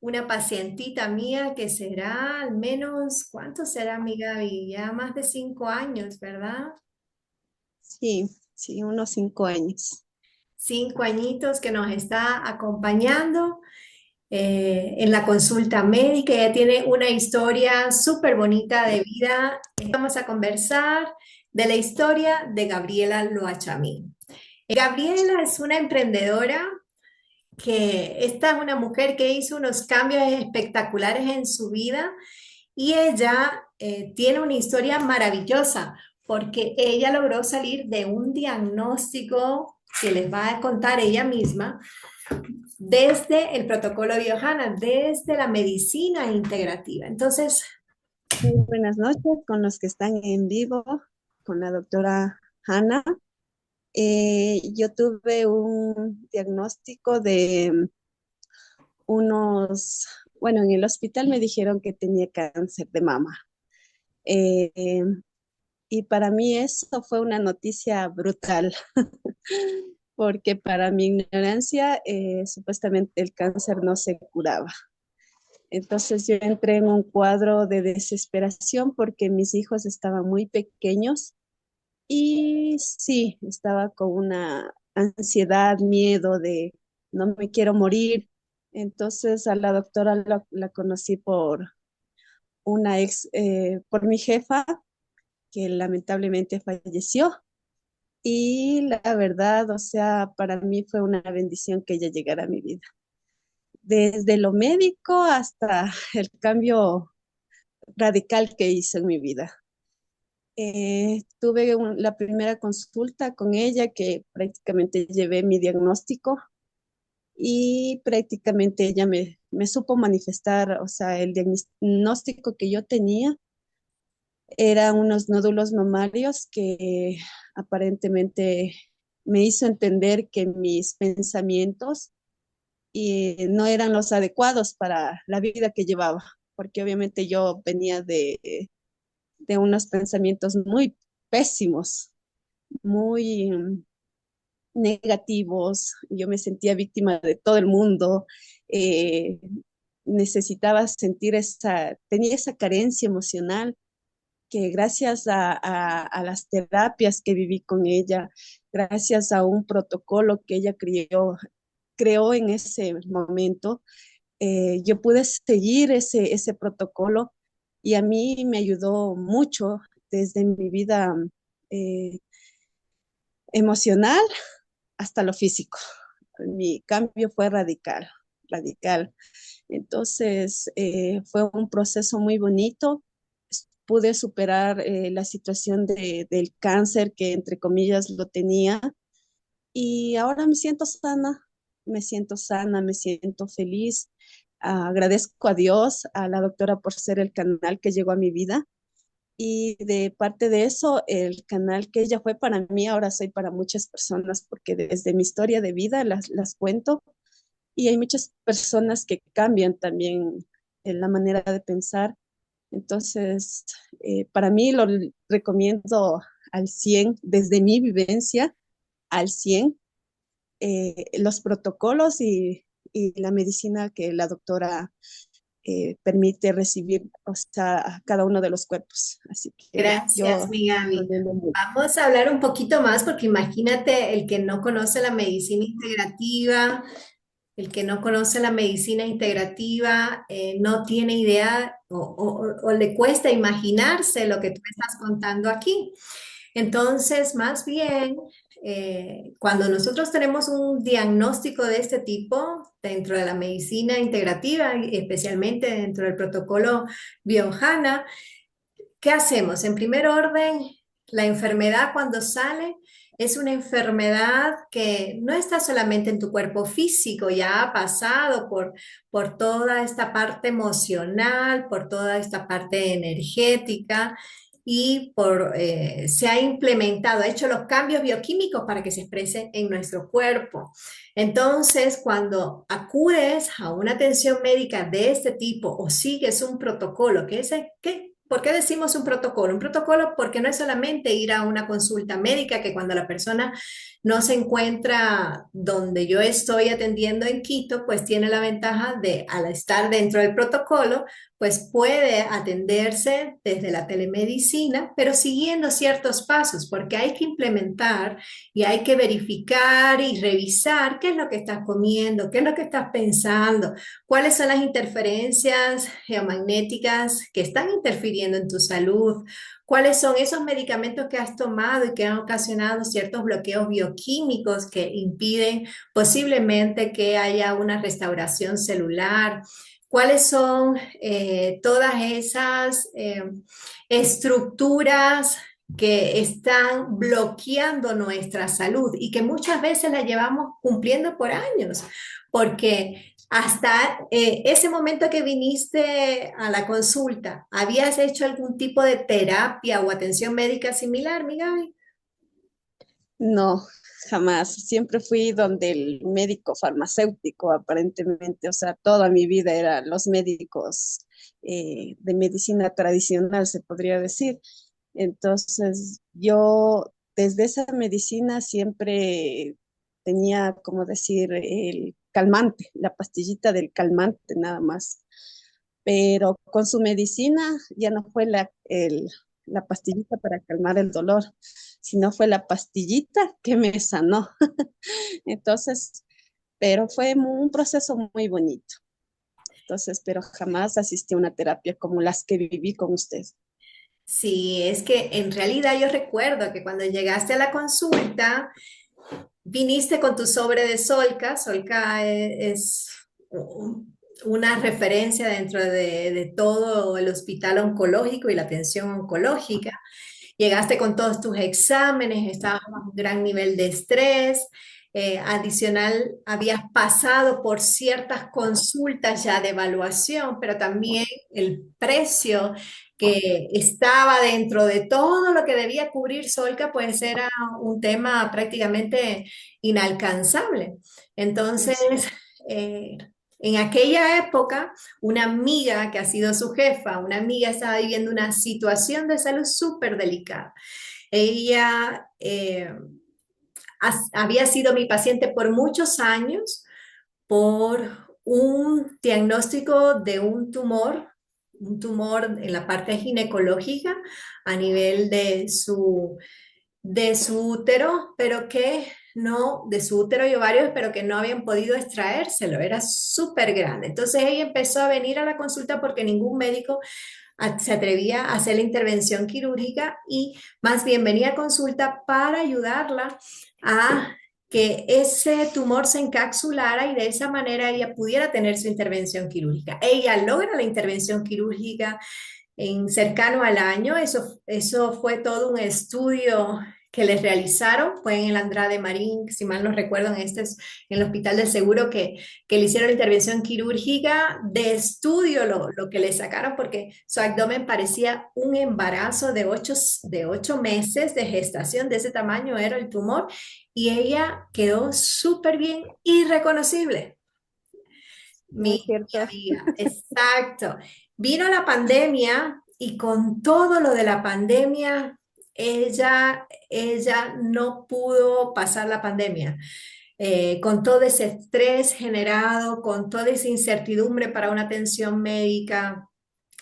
una pacientita mía que será al menos, ¿cuánto será mi Gaby? Ya más de 5 años, ¿verdad? Sí, sí, unos 5 años. 5 añitos que nos está acompañando en la consulta médica. Ella tiene una historia súper bonita de vida. Vamos a conversar de la historia de Gabriela Loachamín. Gabriela es una emprendedora que esta es una mujer que hizo unos cambios espectaculares en su vida y ella tiene una historia maravillosa porque ella logró salir de un diagnóstico que les va a contar ella misma desde el protocolo Biohana, desde la medicina integrativa. Entonces, Muy buenas noches con los que están en vivo, con la doctora Hanna. Yo tuve un diagnóstico de unos, bueno, en el hospital me dijeron que tenía cáncer de mama. Eh, y para mí eso fue una noticia brutal, porque para mi ignorancia, supuestamente el cáncer no se curaba. Entonces yo entré en un cuadro de desesperación porque mis hijos estaban muy pequeños y sí, estaba con una ansiedad, miedo de no me quiero morir. Entonces a la doctora la conocí por mi jefa, que lamentablemente falleció. Y la verdad, o sea, para mí fue una bendición que ella llegara a mi vida. Desde lo médico hasta el cambio radical que hizo en mi vida. Tuve la primera consulta con ella que prácticamente llevé mi diagnóstico y prácticamente ella me supo manifestar, o sea, el diagnóstico que yo tenía eran unos nódulos mamarios que aparentemente me hizo entender que mis pensamientos no eran los adecuados para la vida que llevaba, porque obviamente yo venía de unos pensamientos muy pésimos, muy negativos. Yo me sentía víctima de todo el mundo. eh, Necesitaba sentir tenía esa carencia emocional que gracias a las terapias que viví con ella, gracias a un protocolo que ella creó en ese momento, yo pude seguir ese protocolo y a mí me ayudó mucho desde mi vida eh, emocional hasta lo físico. Mi cambio fue radical, radical. Entonces, fue un proceso muy bonito. Pude superar la situación del cáncer que, entre comillas, lo tenía. Y ahora me siento feliz. Agradezco a Dios, a la doctora por ser el canal que llegó a mi vida. Y de parte de eso, el canal que ella fue para mí, ahora soy para muchas personas, porque desde mi historia de vida las cuento y hay muchas personas que cambian también en la manera de pensar. Entonces, para mí lo recomiendo al 100 desde mi vivencia, al 100 los protocolos y la medicina que la doctora permite recibir, o sea, a cada uno de los cuerpos. Así que gracias, yo mi Gaby. recomiendo mucho. Vamos a hablar un poquito más porque imagínate el que no conoce la medicina integrativa. El que no conoce la medicina integrativa no tiene idea o le cuesta imaginarse lo que tú estás contando aquí. Entonces, más bien, cuando nosotros tenemos un diagnóstico de este tipo dentro de la medicina integrativa, y especialmente dentro del protocolo Biohana, ¿qué hacemos? En primer orden, la enfermedad cuando sale es una enfermedad que no está solamente en tu cuerpo físico, ya ha pasado por toda esta parte emocional, por toda esta parte energética y se ha implementado, ha hecho los cambios bioquímicos para que se exprese en nuestro cuerpo. Entonces, cuando acudes a una atención médica de este tipo o sigues un protocolo, ¿por qué decimos un protocolo? Un protocolo porque no es solamente ir a una consulta médica, que cuando la persona no se encuentra donde yo estoy atendiendo en Quito, pues tiene la ventaja de, al estar dentro del protocolo, pues puede atenderse desde la telemedicina, pero siguiendo ciertos pasos, porque hay que implementar y hay que verificar y revisar qué es lo que estás comiendo, qué es lo que estás pensando, cuáles son las interferencias geomagnéticas que están interfiriendo en tu salud, cuáles son esos medicamentos que has tomado y que han ocasionado ciertos bloqueos bioquímicos que impiden posiblemente que haya una restauración celular. ¿Cuáles son todas esas estructuras que están bloqueando nuestra salud y que muchas veces la llevamos cumpliendo por años? Porque hasta ese momento que viniste a la consulta, ¿habías hecho algún tipo de terapia o atención médica similar, mi Gaby? No, jamás. Siempre fui donde el médico farmacéutico, aparentemente. O sea, toda mi vida eran los médicos de medicina tradicional, se podría decir. Entonces, yo desde esa medicina siempre tenía, como decir, el calmante, la pastillita del calmante nada más. Pero con su medicina ya no fue la pastillita para calmar el dolor, sino fue la pastillita que me sanó. Entonces, pero fue un proceso muy bonito. Entonces, pero jamás asistí a una terapia como las que viví con usted. Sí, es que en realidad yo recuerdo que cuando llegaste a la consulta, viniste con tu sobre de Solca. Solca es una referencia dentro de todo el hospital oncológico y la atención oncológica. Llegaste con todos tus exámenes, estabas bajo un gran nivel de estrés. Adicional, habías pasado por ciertas consultas ya de evaluación, pero también el precio que estaba dentro de todo lo que debía cubrir Solca, pues era un tema prácticamente inalcanzable. Entonces, Es- eh, en aquella época, una amiga que ha sido su jefa, una amiga estaba viviendo una situación de salud súper delicada. Ella había sido mi paciente por muchos años por un diagnóstico de un tumor en la parte ginecológica a nivel de su útero, pero que no, de su útero y ovarios, pero que no habían podido extraérselo, era súper grande. Entonces ella empezó a venir a la consulta porque ningún médico se atrevía a hacer la intervención quirúrgica y más bien venía a consulta para ayudarla a que ese tumor se encapsulara y de esa manera ella pudiera tener su intervención quirúrgica. Ella logra la intervención quirúrgica en cercano al año. Eso fue todo un estudio que les realizaron, fue en el Andrade Marín, si mal no recuerdo, en el Hospital del Seguro que le hicieron la intervención quirúrgica de estudio, lo que le sacaron porque su abdomen parecía un embarazo de ocho meses de gestación, de ese tamaño era el tumor, y ella quedó súper bien, irreconocible. ¿No es Mi cierto? amiga, exacto. Vino la pandemia y con todo lo de la pandemia, ella no pudo pasar la pandemia. Con todo ese estrés generado, con toda esa incertidumbre para una atención médica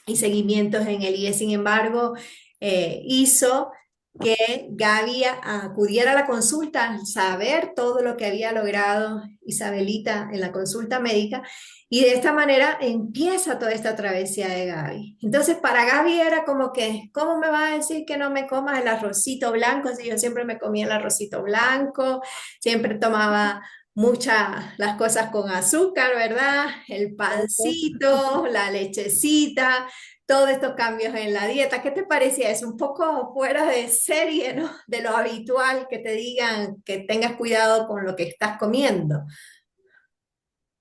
y seguimientos en el IE. Sin embargo, hizo que Gaby acudiera a la consulta, al saber todo lo que había logrado Isabelita en la consulta médica, y de esta manera empieza toda esta travesía de Gaby. Entonces, para Gaby era como que, ¿cómo me vas a decir que no me comas el arrocito blanco? Si yo siempre me comía el arrocito blanco, siempre tomaba muchas las cosas con azúcar, ¿verdad? El Eso. pancito, la lechecita, todos estos cambios en la dieta. ¿Qué te parecía eso? Un poco fuera de serie, ¿no? De lo habitual que te digan que tengas cuidado con lo que estás comiendo.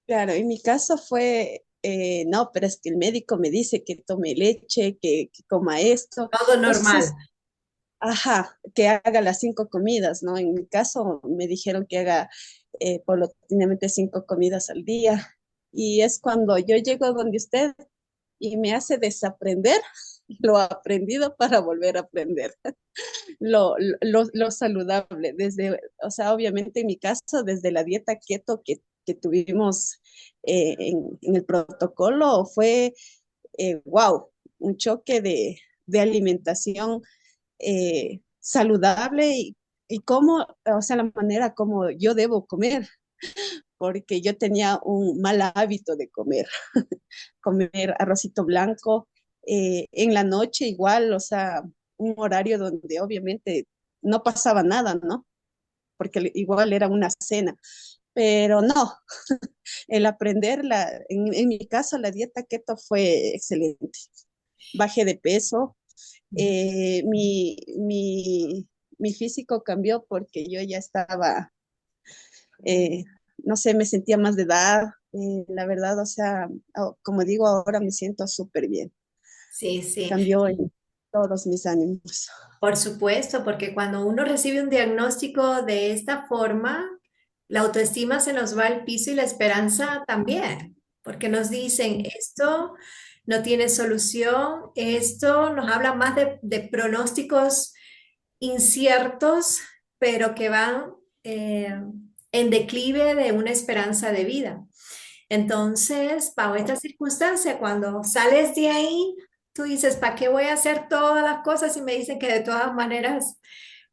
Claro, en mi caso fue, no, pero es que el médico me dice que tome leche, que coma esto. Todo Entonces, normal. ajá, que haga las 5 comidas, ¿no? En mi caso me dijeron que haga paulatinamente 5 comidas al día. Y es cuando yo llego donde usted y me hace desaprender. lo aprendido para volver a aprender. Lo saludable, desde, o sea, obviamente en mi caso, desde la dieta keto que tuvimos en el protocolo, fue, wow, un choque de alimentación saludable y cómo, o sea, la manera como yo debo comer, porque yo tenía un mal hábito de comer, comer arrocito blanco en la noche igual, o sea, un horario donde obviamente no pasaba nada, ¿no? Porque igual era una cena, pero no, el aprenderla, en mi caso la dieta keto fue excelente. Bajé de peso, eh, mi, mi, mi físico cambió porque yo ya estaba, eh, no sé, me sentía más de edad, la verdad, o sea, como digo, ahora me siento súper bien. Sí, sí. Cambió en todos mis ánimos. Por supuesto, porque cuando uno recibe un diagnóstico de esta forma, la autoestima se nos va al piso y la esperanza también, porque nos dicen, esto no tiene solución, esto nos habla más de pronósticos inciertos, pero que van en declive de una esperanza de vida. Entonces, bajo esta circunstancia, cuando sales de ahí, tú dices, ¿para qué voy a hacer todas las cosas si me dicen que de todas maneras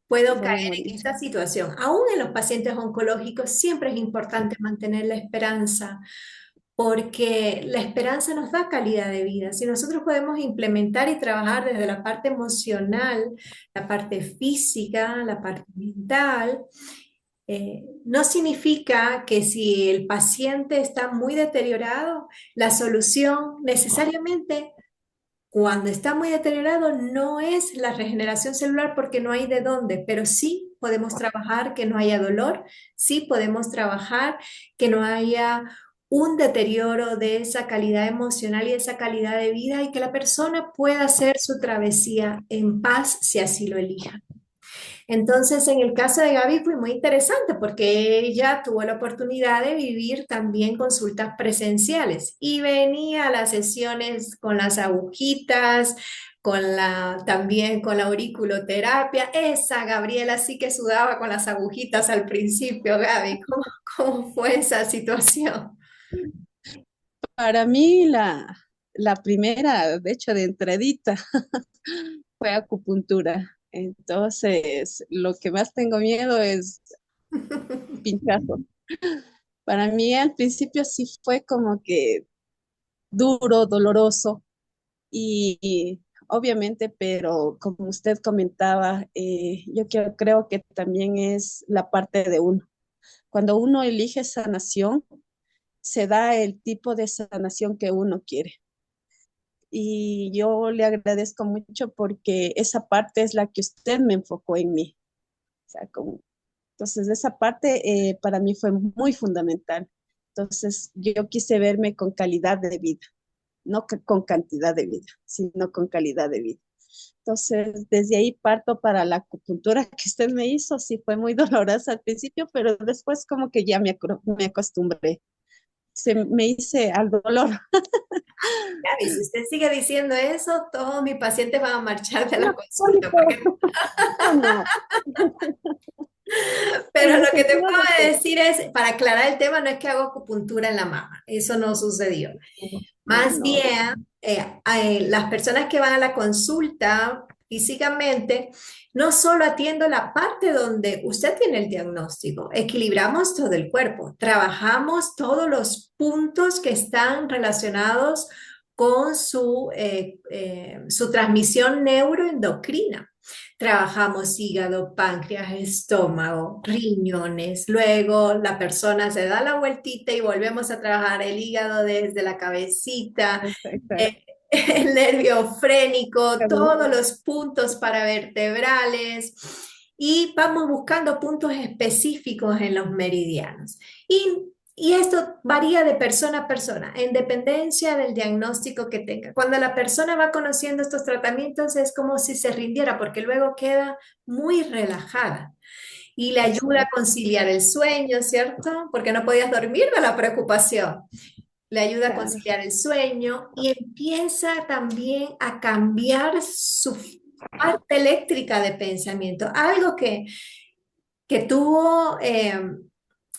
puedo Voy caer a en morir. esta situación? Aún en los pacientes oncológicos siempre es importante mantener la esperanza, porque la esperanza nos da calidad de vida. Si nosotros podemos implementar y trabajar desde la parte emocional, la parte física, la parte mental, no significa que si el paciente está muy deteriorado, la solución necesariamente cuando está muy deteriorado no es la regeneración celular porque no hay de dónde, pero sí podemos trabajar que no haya dolor, sí podemos trabajar que no haya un deterioro de esa calidad emocional y esa calidad de vida y que la persona pueda hacer su travesía en paz si así lo elija. Entonces, en el caso de Gaby fue muy interesante porque ella tuvo la oportunidad de vivir también consultas presenciales y venía a las sesiones con las agujitas, también con la auriculoterapia. Esa Gabriela sí que sudaba con las agujitas al principio, Gaby. ¿Cómo fue esa situación? Para mí, la primera, de hecho, de entradita, fue acupuntura. Entonces, lo que más tengo miedo es pinchazo. Para mí, al principio sí fue como que duro, doloroso y obviamente, pero como usted comentaba, creo que también es la parte de uno. Cuando uno elige sanación, se da el tipo de sanación que uno quiere. Y yo le agradezco mucho porque esa parte es la que usted me enfocó en mí. O sea, entonces, esa parte para mí fue muy fundamental. Entonces, yo quise verme con calidad de vida, no con cantidad de vida, sino con calidad de vida. Entonces, desde ahí parto para la acupuntura que usted me hizo. Sí, fue muy dolorosa al principio, pero después como que ya me acostumbré. Me hice al dolor. Gaby, si usted sigue diciendo eso, todos mis pacientes van a marchar de la No, consulta porque oh, no, pero en el lo que te sentido puedo de que decir es, para aclarar el tema, no es que hago acupuntura en la mama, eso no sucedió. no, Más no, bien, las personas que van a la consulta físicamente, no solo atiendo la parte donde usted tiene el diagnóstico, equilibramos todo el cuerpo, trabajamos todos los puntos que están relacionados con su transmisión neuroendocrina. Trabajamos hígado, páncreas, estómago, riñones. Luego la persona se da la vueltita y volvemos a trabajar el hígado desde la cabecita, exacto. eh, el nervio frénico, todos los puntos paravertebrales y vamos buscando puntos específicos en los meridianos. Y esto varía de persona a persona, en dependencia del diagnóstico que tenga. Cuando la persona va conociendo estos tratamientos es como si se rindiera porque luego queda muy relajada y le ayuda a Exacto. conciliar el sueño, ¿cierto? Porque no podías dormir de la preocupación. le ayuda a claro. conciliar el sueño y empieza también a cambiar su parte eléctrica de pensamiento. Algo que tuvo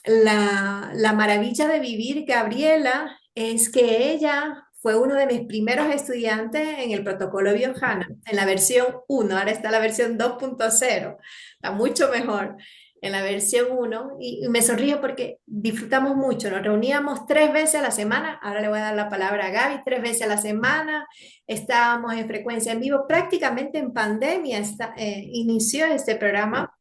la maravilla de vivir Gabriela es que ella fue uno de mis primeros estudiantes en el protocolo Biohana, en la versión 1. Ahora está la versión 2.0, está mucho mejor en la versión 1 y me sonrío porque disfrutamos mucho, nos reuníamos 3 veces a la semana, ahora le voy a dar la palabra a Gaby, 3 veces a la semana, estábamos en frecuencia en vivo, prácticamente en pandemia inició este programa.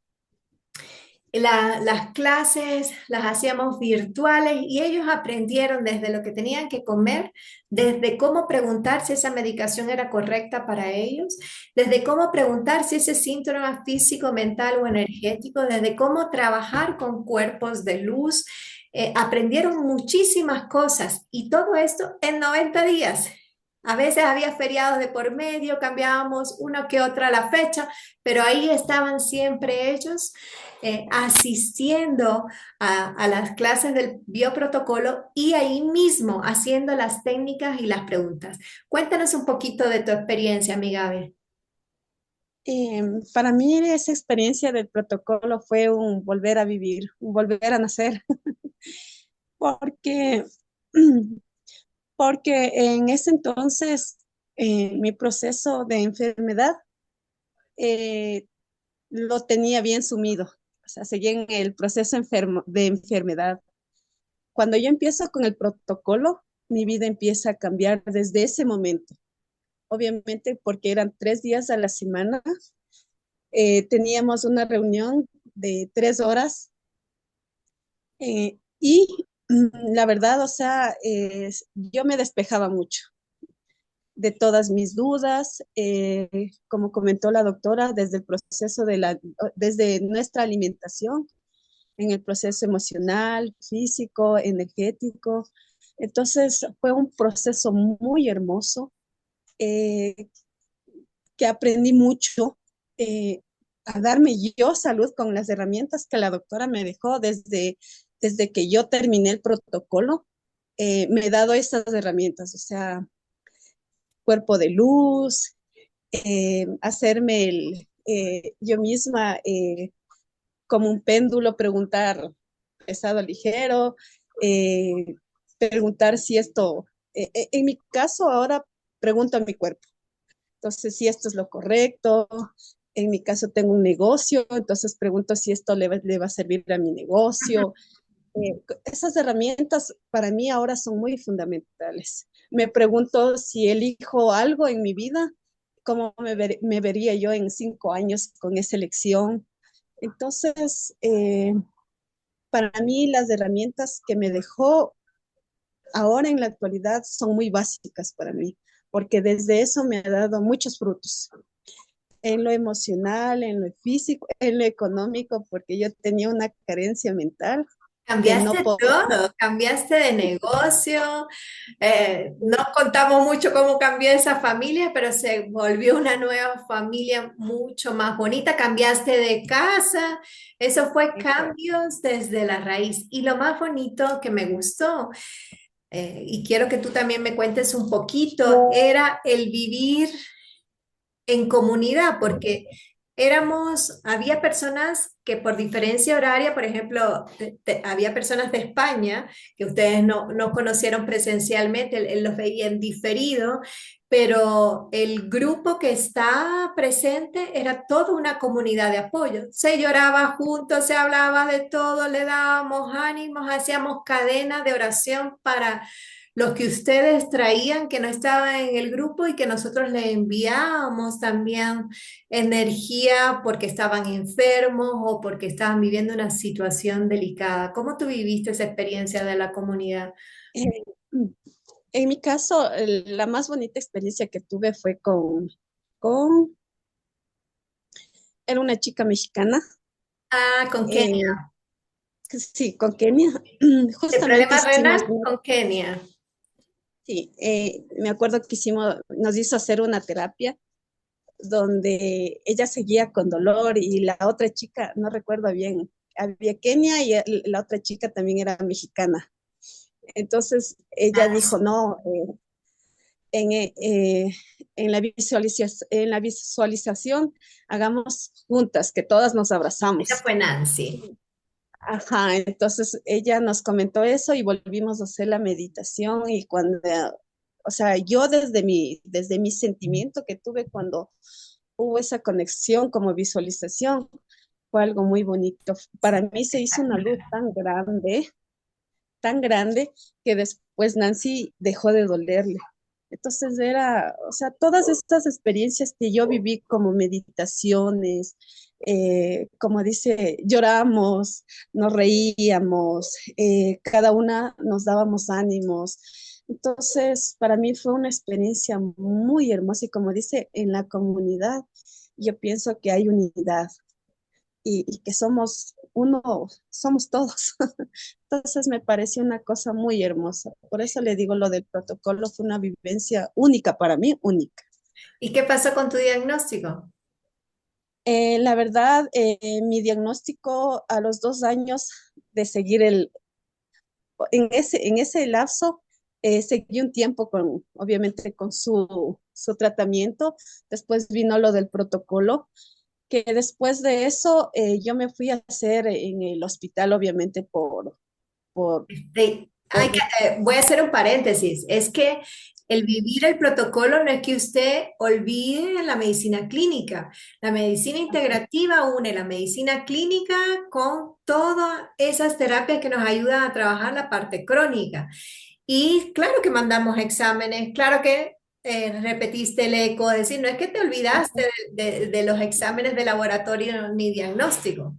Las clases las hacíamos virtuales y ellos aprendieron desde lo que tenían que comer, desde cómo preguntar si esa medicación era correcta para ellos, desde cómo preguntar si ese síntoma físico, mental o energético, desde cómo trabajar con cuerpos de luz. Aprendieron muchísimas cosas y todo esto en 90 días. A veces había feriados de por medio, cambiábamos una que otra la fecha, pero ahí estaban siempre ellos asistiendo a las clases del bioprotocolo y ahí mismo haciendo las técnicas y las preguntas. Cuéntanos un poquito de tu experiencia, amiga Gaby. Para mí esa experiencia del protocolo fue un volver a vivir, un volver a nacer, porque, porque en ese entonces mi proceso de enfermedad eh, lo tenía bien sumido, o sea, seguía en el proceso de enfermedad. Cuando yo empiezo con el protocolo, mi vida empieza a cambiar desde ese momento. Obviamente porque eran 3 días a la semana, teníamos una reunión de 3 horas y la verdad, o sea, yo me despejaba mucho de todas mis dudas, como comentó la doctora, desde el proceso desde nuestra alimentación, en el proceso emocional, físico, energético. Entonces fue un proceso muy hermoso, eh, que aprendí mucho, eh, a darme yo salud con las herramientas que la doctora me dejó desde que yo terminé el protocolo. Me he dado esas herramientas, o sea, cuerpo de luz, hacerme yo misma, como un péndulo, preguntar pesado ligero, eh, preguntar si esto, en mi caso ahora pregunto a mi cuerpo, entonces si esto es lo correcto. En mi caso tengo un negocio, entonces pregunto si esto le va a servir a mi negocio. Esas herramientas para mí ahora son muy fundamentales. Me pregunto si elijo algo en mi vida, cómo me vería yo en 5 años con esa elección. Entonces, para mí las herramientas que me dejó ahora en la actualidad son muy básicas para mí, porque desde eso me ha dado muchos frutos, en lo emocional, en lo físico, en lo económico, porque yo tenía una carencia mental que no Cambiaste podía. todo, cambiaste de negocio, no contamos mucho cómo cambió esa familia, pero se volvió una nueva familia mucho más bonita, cambiaste de casa, eso fue cambios desde la raíz. Y lo más bonito que me gustó, y quiero que tú también me cuentes un poquito, era el vivir en comunidad, porque había personas que por diferencia horaria, por ejemplo, había personas de España que ustedes no conocieron presencialmente, él los veía en diferido, pero el grupo que está presente era toda una comunidad de apoyo. Se lloraba juntos, se hablaba de todo, le dábamos ánimos, hacíamos cadenas de oración para los que ustedes traían que no estaban en el grupo y que nosotros le enviábamos también energía porque estaban enfermos o porque estaban viviendo una situación delicada. ¿Cómo tú viviste esa experiencia de la comunidad? Eh, en mi caso, la más bonita experiencia que tuve fue con, era una chica mexicana, Ah, con eh, Kenia. sí, con Kenia. ¿El Justamente problema hicimos, renal? Con Kenia. sí, me acuerdo que nos hizo hacer una terapia donde ella seguía con dolor y la otra chica, no recuerdo bien, había Kenia y la otra chica también era mexicana. Entonces ella dijo, no, en, eh, eh, en la visualización hagamos juntas, que todas nos Esa abrazamos. fue Nancy. Ajá, entonces ella nos comentó eso y volvimos a hacer la meditación y cuando, o sea, yo desde mi sentimiento que tuve cuando hubo esa conexión como visualización, fue algo muy bonito. Para mí se hizo una luz tan grande, que después Nancy dejó de dolerle. Entonces era, o sea, todas estas experiencias que yo viví como meditaciones, como dice, lloramos, nos reíamos, cada una nos dábamos ánimos. Entonces, para mí fue una experiencia muy hermosa y como dice, en la comunidad, yo pienso que hay unidad y que somos uno, somos todos. Entonces me pareció una cosa muy hermosa. Por eso le digo lo del protocolo, fue una vivencia única para mí, única. ¿Y qué pasó con tu diagnóstico? La verdad, mi diagnóstico a los 2 años de seguir en ese lapso, seguí un tiempo con, obviamente, con su tratamiento. Después vino lo del protocolo, que después de eso yo me fui a hacer en el hospital, obviamente, por, Ay, por voy a hacer un paréntesis. Es que el vivir el protocolo no es que usted olvide la medicina clínica. La medicina integrativa une la medicina clínica con todas esas terapias que nos ayudan a trabajar la parte crónica. Y claro que mandamos exámenes, claro que repetiste el eco, es decir, no es que te olvidaste de los exámenes de laboratorio ni diagnóstico.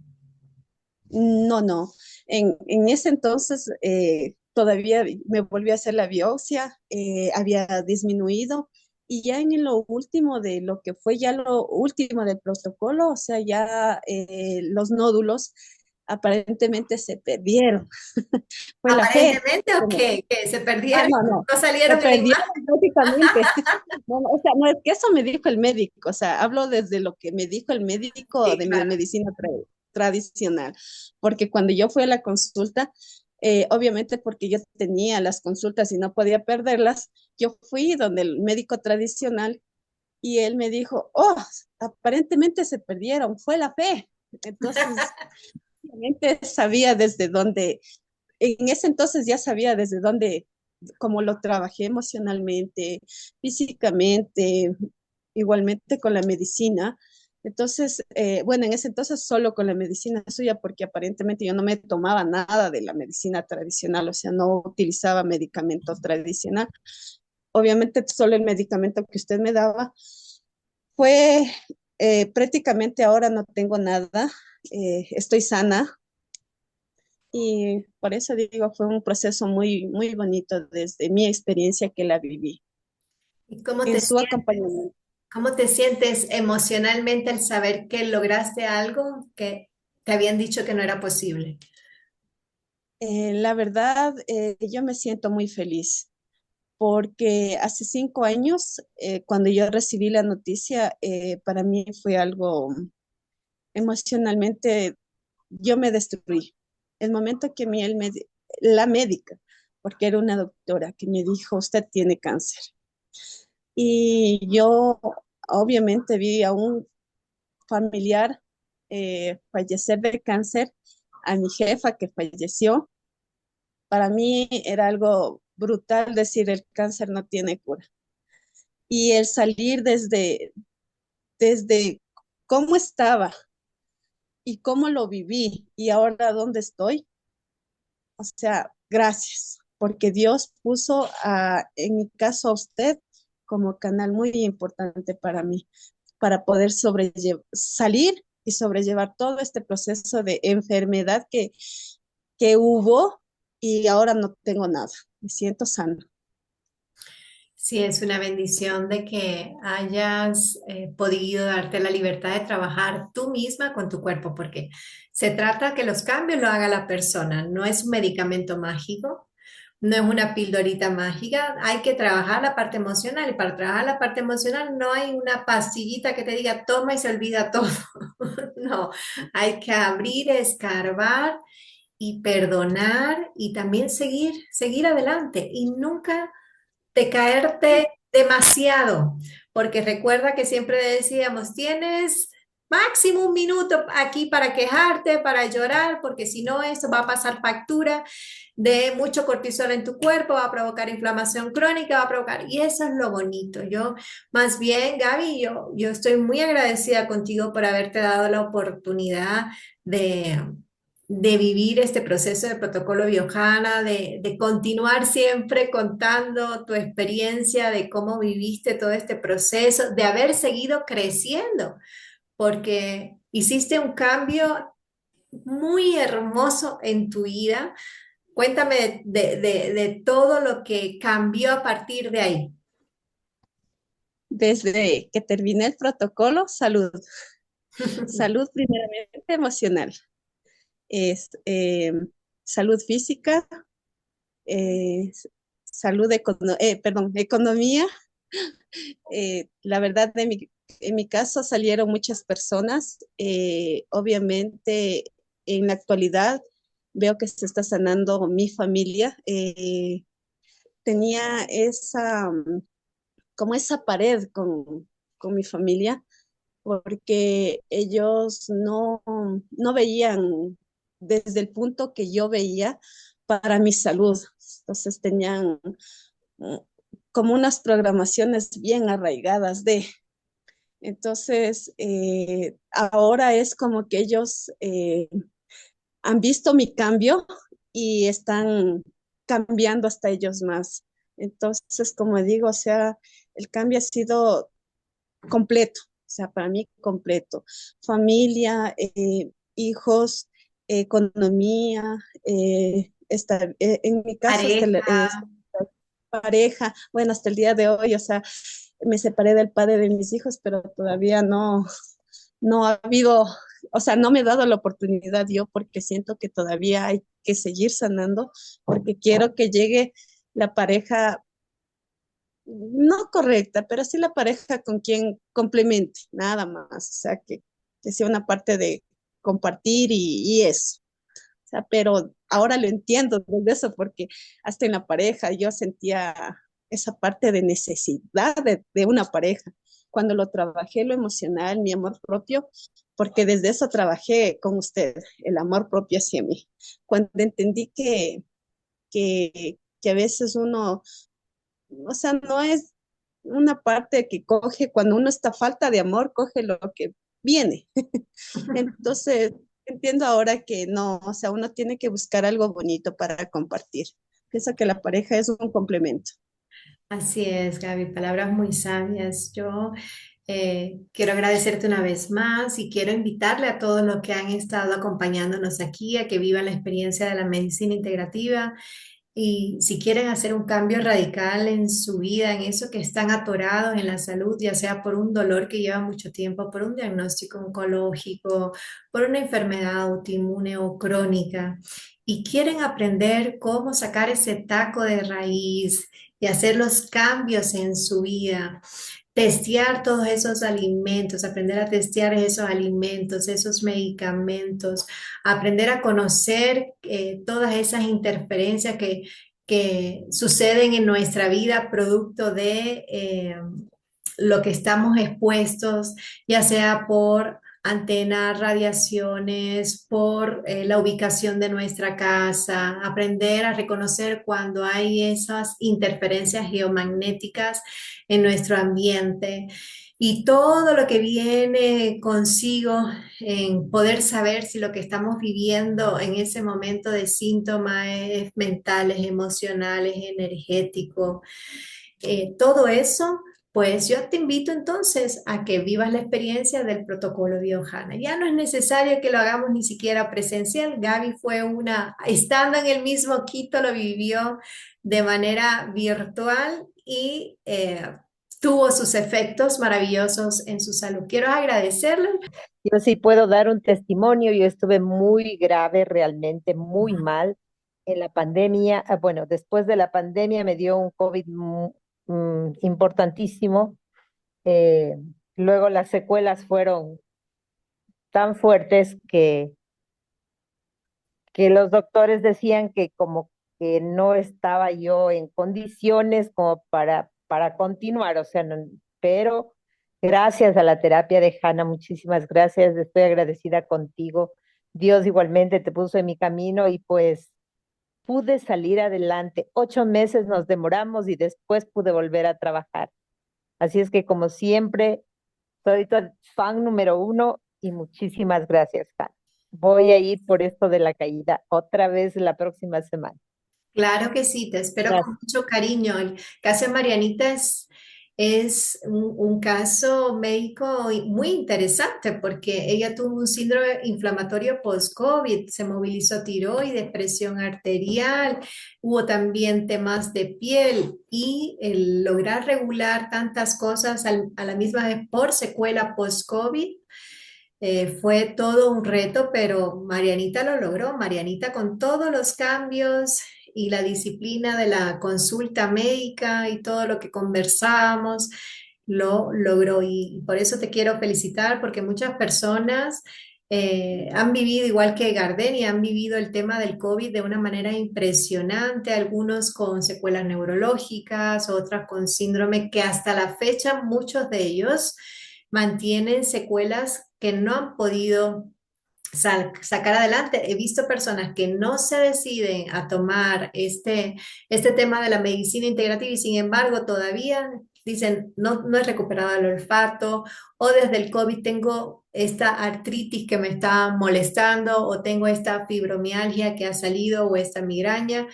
No, no. En ese entonces todavía me volví a hacer la biopsia, había disminuido y ya en lo último de lo que fue ya lo último del protocolo, o sea, ya los nódulos aparentemente se perdieron. Fue la fe. Aparentemente, ¿o qué? ¿Que se perdieron? No, no, ¿No se salieron en la perdieron imagen? prácticamente. No, no, o sea, no es que eso me dijo el médico, o sea, hablo desde lo que me dijo el médico Sí, de mi claro. medicina tradicional, porque cuando yo fui a la consulta, obviamente porque yo tenía las consultas y no podía perderlas, yo fui donde el médico tradicional y él me dijo, oh, aparentemente se perdieron, fue la fe. Entonces, obviamente sabía desde dónde, en ese entonces ya sabía desde dónde, cómo lo trabajé emocionalmente, físicamente, igualmente con la medicina. Entonces, bueno, en ese entonces solo con la medicina suya, porque aparentemente yo no me tomaba nada de la medicina tradicional, o sea, no utilizaba medicamento tradicional. Obviamente solo el medicamento que usted me daba fue prácticamente ahora no tengo nada, estoy sana, y por eso digo, fue un proceso muy, muy bonito desde mi experiencia que la viví ¿Y en su acompañamiento. cómo te sientes emocionalmente al saber que lograste algo que te habían dicho que no era posible? La verdad, yo me siento muy feliz porque hace 5 años, cuando yo recibí la noticia, para mí fue algo emocionalmente, yo me destruí. El momento que la médica, porque era una doctora, que me dijo, usted tiene cáncer. Y yo obviamente vi a un familiar fallecer de cáncer, a mi jefa que falleció. Para mí era algo brutal decir el cáncer no tiene cura. Y el salir desde cómo estaba y cómo lo viví y ahora dónde estoy, o sea, gracias, porque Dios puso en mi caso a usted como canal muy importante para mí, para poder salir y sobrellevar todo este proceso de enfermedad que hubo y ahora no tengo nada. Me siento sana. Sí, es una bendición de que hayas podido darte la libertad de trabajar tú misma con tu cuerpo, porque se trata que los cambios lo haga la persona, no es un medicamento mágico, no es una pildorita mágica, hay que trabajar la parte emocional y para trabajar la parte emocional no hay una pastillita que te diga toma y se olvida todo, no, hay que abrir, escarbar y perdonar y también seguir adelante y nunca de caerte demasiado, porque recuerda que siempre decíamos, tienes máximo un minuto aquí para quejarte, para llorar, porque si no, eso va a pasar factura de mucho cortisol en tu cuerpo, va a provocar inflamación crónica, va a provocar, y eso es lo bonito. Yo, más bien, Gaby, yo estoy muy agradecida contigo por haberte dado la oportunidad de vivir este proceso de protocolo Biohana, de continuar siempre contando tu experiencia de cómo viviste todo este proceso, de haber seguido creciendo, porque hiciste un cambio muy hermoso en tu vida. Cuéntame de todo lo que cambió a partir de ahí. Desde que terminé el protocolo, salud. Salud primeramente emocional. Es salud física, eh, salud, perdón, economía. La verdad, en mi caso salieron muchas personas. Obviamente, en la actualidad veo que se está sanando mi familia. Tenía como esa pared con mi familia, porque ellos no veían desde el punto que yo veía para mi salud. Entonces tenían mm, como unas programaciones bien arraigadas de. Entonces, ahora es como que ellos han visto mi cambio y están cambiando hasta ellos más. Entonces, como digo, o sea, el cambio ha sido completo, o sea, para mí completo. Familia, hijos, economía, en mi caso, Pareja. pareja, bueno, hasta el día de hoy, o sea, me separé del padre de mis hijos, pero todavía no ha habido, o sea, no me he dado la oportunidad yo porque siento que todavía hay que seguir sanando, porque quiero que llegue la pareja no correcta, pero sí la pareja con quien complemente, nada más, o sea, que sea una parte de compartir y eso. O sea, pero ahora lo entiendo desde eso, porque hasta en la pareja yo sentía esa parte de necesidad de una pareja. Cuando lo trabajé, lo emocional, mi amor propio, porque desde eso trabajé con usted, el amor propio hacia mí. Cuando entendí que a veces uno, o sea, no es una parte que coge, cuando uno está falta de amor, coge lo que viene. Entonces, entiendo ahora que no, o sea, uno tiene que buscar algo bonito para compartir. Pienso que la pareja es un complemento. Así es, Gaby, palabras muy sabias. Yo quiero agradecerte una vez más y quiero invitarle a todos los que han estado acompañándonos aquí a que vivan la experiencia de la medicina integrativa. Y si quieren hacer un cambio radical en su vida, en eso que están atorados en la salud, ya sea por un dolor que lleva mucho tiempo, por un diagnóstico oncológico, por una enfermedad autoinmune o crónica, y quieren aprender cómo sacar ese taco de raíz y hacer los cambios en su vida, testear todos esos alimentos, aprender a testear esos alimentos, esos medicamentos, aprender a conocer todas esas interferencias que suceden en nuestra vida producto de lo que estamos expuestos, ya sea por antenas, radiaciones, por la ubicación de nuestra casa, aprender a reconocer cuando hay esas interferencias geomagnéticas en nuestro ambiente y todo lo que viene consigo en poder saber si lo que estamos viviendo en ese momento de síntomas es mentales, emocionales, energéticos, todo eso. Pues yo te invito entonces a que vivas la experiencia del protocolo Biohana. Ya no es necesario que lo hagamos ni siquiera presencial. Gaby fue estando en el mismo Quito, lo vivió de manera virtual y tuvo sus efectos maravillosos en su salud. Quiero agradecerle. Yo sí puedo dar un testimonio. Yo estuve muy grave, realmente muy mal en la pandemia. Bueno, después de la pandemia me dio un COVID importantísimo. Eh, Luego las secuelas fueron tan fuertes que los doctores decían que como que no estaba yo en condiciones como para continuar, o sea, pero gracias a la terapia de Hanna, muchísimas gracias, estoy agradecida contigo. Dios igualmente te puso en mi camino y pues pude salir adelante. 8 meses nos demoramos y después pude volver a trabajar. Así es que como siempre, soy tu fan número uno y muchísimas gracias, Hanna. Voy a ir por esto de la caída otra vez la próxima semana. Claro que sí, te espero con Gracias. mucho cariño. El caso de Marianita es un caso médico muy interesante porque ella tuvo un síndrome inflamatorio post-COVID, se movilizó tiroides, presión arterial, hubo también temas de piel y el lograr regular tantas cosas a la misma vez por secuela post-COVID. Fue todo un reto, pero Marianita lo logró. Marianita con todos los cambios y la disciplina de la consulta médica y todo lo que conversábamos, lo logró. Y por eso te quiero felicitar, porque muchas personas han vivido, igual que Gardenia, han vivido el tema del COVID de una manera impresionante, algunos con secuelas neurológicas, otras con síndrome que hasta la fecha muchos de ellos mantienen secuelas que no han podido sacar adelante. He visto personas que no se deciden a tomar este tema de la medicina integrativa y sin embargo todavía dicen, no, no he recuperado el olfato o desde el COVID tengo esta artritis que me está molestando o tengo esta fibromialgia que ha salido o esta migraña.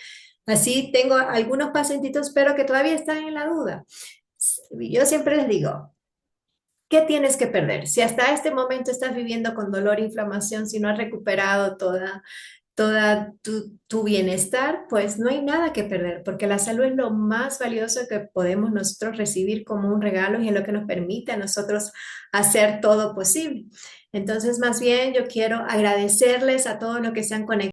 Así tengo algunos pacientitos, pero que todavía están en la duda. Yo siempre les digo, ¿qué tienes que perder? Si hasta este momento estás viviendo con dolor e inflamación, si no has recuperado toda tu bienestar, pues no hay nada que perder, porque la salud es lo más valioso que podemos nosotros recibir como un regalo y es lo que nos permite a nosotros hacer todo posible. Entonces, más bien, yo quiero agradecerles a todos los que se han conectado.